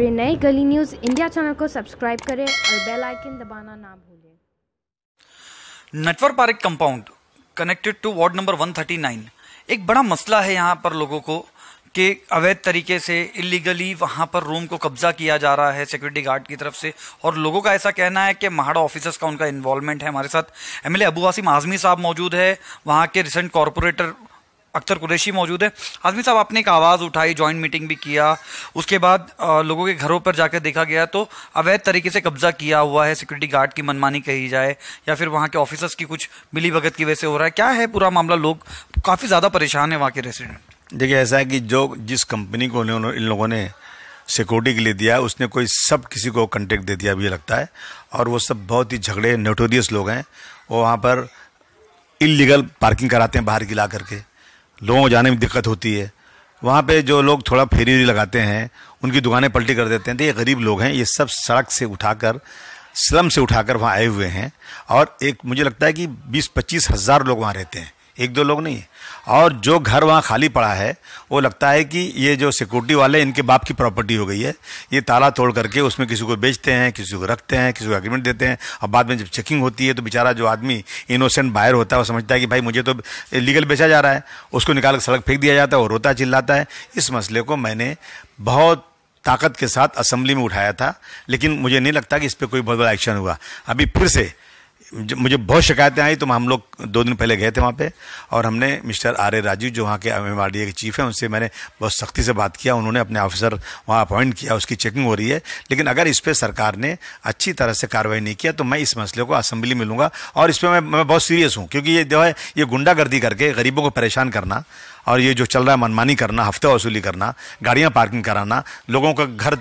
रहे नए Gali News India channel को सब्सक्राइब करें और बेल आइकन दबाना ना भूलें। Natwar Park compound connected to ward number 139 एक बड़ा मसला है यहाँ पर लोगों को कि अवैध तरीके से इलीगली वहाँ पर रूम को कब्जा किया जा रहा है सिक्योरिटी गार्ड की तरफ से। और लोगों का ऐसा कहना है कि महाड़ा ऑफिसर्स का उनका इन्वॉल्वमेंट है। हमारे साथ एमएलए अबू वासिम आजमी साहब मौजूद है, वहाँ के रिसेंट कॉरपोरेटर अख्तर कुरैशी मौजूद है। आजमी साहब, आपने एक आवाज़ उठाई, जॉइंट मीटिंग भी किया, उसके बाद लोगों के घरों पर जाकर देखा गया तो अवैध तरीके से कब्जा किया हुआ है, सिक्योरिटी गार्ड की मनमानी कही जाए या फिर वहाँ के ऑफिसर्स की कुछ मिली भगत की वजह से हो रहा है। क्या है पूरा मामला? लोग काफ़ी ज़्यादा परेशान है वहाँ के रेसिडेंट। देखिए, ऐसा है कि जिस कंपनी को इन लोगों ने सिक्योरिटी के लिए दिया है उसने कोई सब किसी को कॉन्ट्रैक्ट दे दिया, मुझे लगता है। और वो सब बहुत ही झगड़े नोटोरियस लोग हैं। वो वहाँ पर इलीगल पार्किंग कराते हैं बाहर की ला करके, लोगों को जाने में दिक्कत होती है। वहाँ पे जो लोग थोड़ा फेरी लगाते हैं उनकी दुकानें पलटी कर देते हैं। तो ये गरीब लोग हैं, ये सब सड़क से उठाकर, स्लम से उठाकर वहाँ आए हुए हैं। और एक मुझे लगता है कि 20-25 हज़ार लोग वहाँ रहते हैं, एक दो लोग नहीं। और जो घर वहाँ खाली पड़ा है वो लगता है कि ये जो सिक्योरिटी वाले इनके बाप की प्रॉपर्टी हो गई है। ये ताला तोड़ करके उसमें किसी को बेचते हैं, किसी को रखते हैं, किसी को एग्रीमेंट देते हैं। और बाद में जब चेकिंग होती है तो बेचारा जो आदमी इनोसेंट बायर होता है वो समझता है कि भाई मुझे तो लीगल बेचा जा रहा है, उसको निकाल कर सड़क फेंक दिया जाता है और रोता चिल्लाता है। इस मसले को मैंने बहुत ताकत के साथ असेंबली में उठाया था, लेकिन मुझे नहीं लगता कि इस पर कोई बहुत बड़ा एक्शन हुआ। अभी फिर से मुझे बहुत शिकायतें आई तो हम लोग 2 दिन पहले गए थे वहाँ पे और हमने मिस्टर आर.ए. राजीव जो वहाँ के MMRDA के चीफ हैं उनसे मैंने बहुत सख्ती से बात किया। उन्होंने अपने ऑफिसर वहाँ अपॉइंट किया, उसकी चेकिंग हो रही है। लेकिन अगर इस पर सरकार ने अच्छी तरह से कार्रवाई नहीं किया तो मैं इस मसले को असेंबली में लूँगा। और इस पर मैं बहुत सीरियस हूँ, क्योंकि ये जो है ये गुंडागर्दी करके गरीबों को परेशान करना और ये जो चल रहा है मनमानी करना, हफ्ते वसूली करना, गाड़ियां पार्किंग कराना, लोगों का घर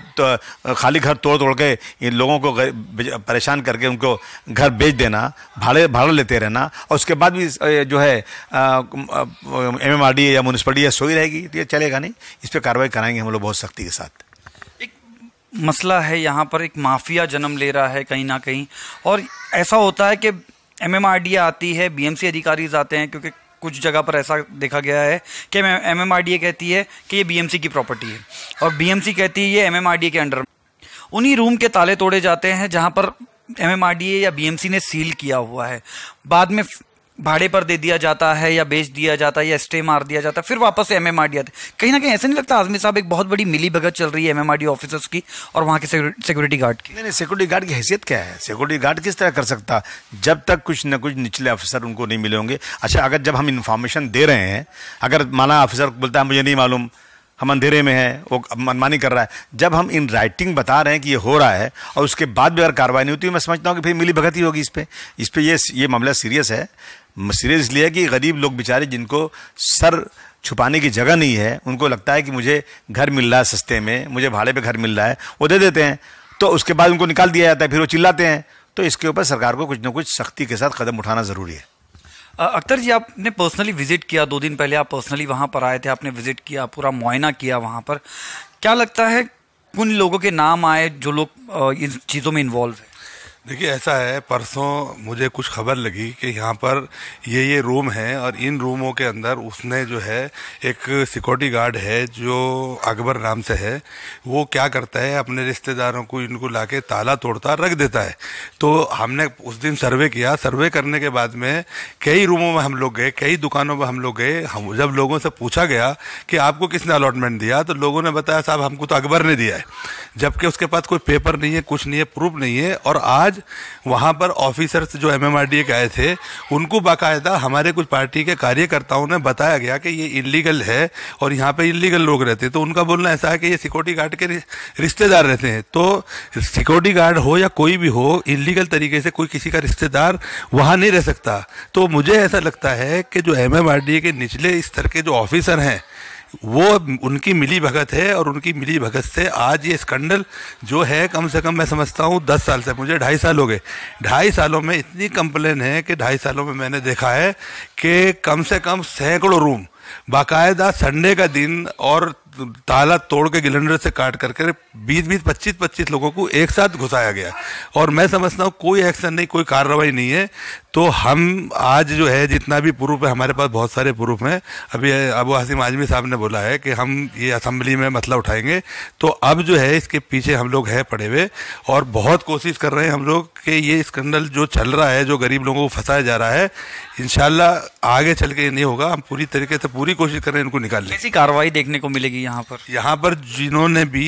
खाली घर तोड़ के इन लोगों को परेशान करके उनको घर बेच देना, भाड़ा लेते रहना और उसके बाद भी जो है MMRDA या म्यूनिसिपलिटी सोई रहेगी, तो ये चलेगा नहीं। इस पर कार्रवाई कराएंगे हम लोग बहुत सख्ती के साथ। एक मसला है यहाँ पर, एक माफिया जन्म ले रहा है कहीं ना कहीं। और ऐसा होता है कि MMRDA आती है, BMC अधिकारी आते हैं, क्योंकि कुछ जगह पर ऐसा देखा गया है कि MMRDA कहती है कि ये BMC की प्रॉपर्टी है और BMC कहती है ये MMRDA के अंडर। उन्हीं रूम के ताले तोड़े जाते हैं जहां पर MMRDA या BMC ने सील किया हुआ है, बाद में भाड़े पर दे दिया जाता है या बेच दिया जाता है या स्टे मार दिया जाता है, फिर वापस से MMRDA आते। कहीं ना कहीं ऐसा नहीं लगता आजमी साहब एक बहुत बड़ी मिली भगत चल रही है MMRDA ऑफिसर्स की और वहाँ के सिक्योरिटी गार्ड की? नहीं, सिक्योरिटी गार्ड की हैसियत क्या है? सिक्योरिटी गार्ड किस तरह कर सकता जब तक कुछ न कुछ निचले अफसर उनको नहीं मिले होंगे। अच्छा, अगर जब हम इन्फॉर्मेशन दे रहे हैं, अगर माना अफसर बोलता है मुझे नहीं मालूम, हम अंधेरे में हैं, वो मनमानी कर रहा है, जब हम इन राइटिंग बता रहे हैं कि ये हो रहा है और उसके बाद भी अगर कार्रवाई नहीं होती, मैं समझता हूँ कि फिर मिली भगत ही होगी। इस पे ये मामला सीरियस है। सीरियस इसलिए है कि गरीब लोग बेचारे जिनको सर छुपाने की जगह नहीं है, उनको लगता है कि मुझे घर मिल रहा है सस्ते में, मुझे भाड़े पे घर मिल रहा है, वो दे देते हैं, तो उसके बाद उनको निकाल दिया जाता है, फिर वो चिल्लाते हैं। तो इसके ऊपर सरकार को कुछ न कुछ सख्ती के साथ कदम उठाना जरूरी है। अख्तर जी, आपने पर्सनली विजिट किया, 2 दिन पहले आप पर्सनली वहां पर आए थे, आपने विजिट किया, पूरा मुआयना किया वहां पर। क्या लगता है उन लोगों के नाम आए जो लोग इन चीज़ों में इन्वॉल्व है? देखिए, ऐसा है, परसों मुझे कुछ खबर लगी कि यहाँ पर ये रूम है और इन रूमों के अंदर उसने जो है एक सिक्योरिटी गार्ड है जो अकबर नाम से है, वो क्या करता है अपने रिश्तेदारों को इनको लाके ताला तोड़ता रख देता है। तो हमने उस दिन सर्वे किया। सर्वे करने के बाद में कई रूमों में हम लोग गए, कई दुकानों में हम लोग गए। हम जब लोगों से पूछा गया कि आपको किसने अलॉटमेंट दिया, तो लोगों ने बताया साहब हमको तो अकबर ने दिया है, जबकि उसके पास कोई पेपर नहीं है, कुछ नहीं है, प्रूफ नहीं है। और आज वहां पर ऑफिसर्स जो MMRDA के आए थे उनको बाकायदा हमारे कुछ पार्टी के कार्यकर्ताओं ने बताया गया कि ये इलीगल है और यहाँ पे इलीगल लोग रहते हैं। तो उनका बोलना ऐसा है कि ये सिक्योरिटी गार्ड के रिश्तेदार रहते हैं। तो सिक्योरिटी गार्ड हो या कोई भी हो, इलीगल तरीके से कोई किसी का रिश्तेदार वहां नहीं रह सकता। तो मुझे ऐसा लगता है कि जो MMRDA के निचले स्तर के जो ऑफिसर हैं वो उनकी मिली भगत है और उनकी मिली भगत से आज ये स्कैंडल जो है, कम से कम मैं समझता हूँ 10 साल से, मुझे 2.5 साल हो गए, 2.5 सालों में इतनी कंप्लेन है कि 2.5 सालों में मैंने देखा है कि कम से कम सैकड़ों रूम बाकायदा संडे का दिन और ताला तोड़ के गिलेंडर से काट करके 20-20, 25-25 लोगों को एक साथ घुसाया गया। और मैं समझता हूँ कोई एक्शन नहीं, कोई कार्रवाई नहीं है। तो हम आज जो है जितना भी प्रूफ है, हमारे पास बहुत सारे प्रूफ हैं। अभी अबू हासिम आजमी साहब ने बोला है कि हम ये असेंबली में मसला उठाएंगे, तो अब जो है इसके पीछे हम लोग हैं पड़े हुए और बहुत कोशिश कर रहे हैं हम लोग कि ये स्कैंडल जो चल रहा है, जो गरीब लोगों को फंसाया जा रहा है, इंशाल्लाह आगे चल के नहीं होगा। हम पूरी तरीके से पूरी कोशिश कर रहे हैं इनको निकालने की। कैसी कार्रवाई देखने को मिलेगी यहाँ पर? यहाँ पर जिन्होंने भी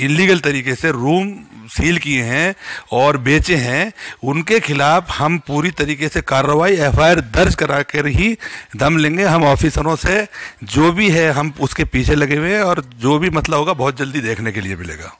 इलीगल तरीके से रूम सील किए हैं और बेचे हैं, उनके खिलाफ हम पूरी तरीके से कार्रवाई एफआईआर दर्ज करा कर ही दम लेंगे। हम ऑफिसरों से जो भी है हम उसके पीछे लगे हुए हैं और जो भी मतलब होगा बहुत जल्दी देखने के लिए मिलेगा।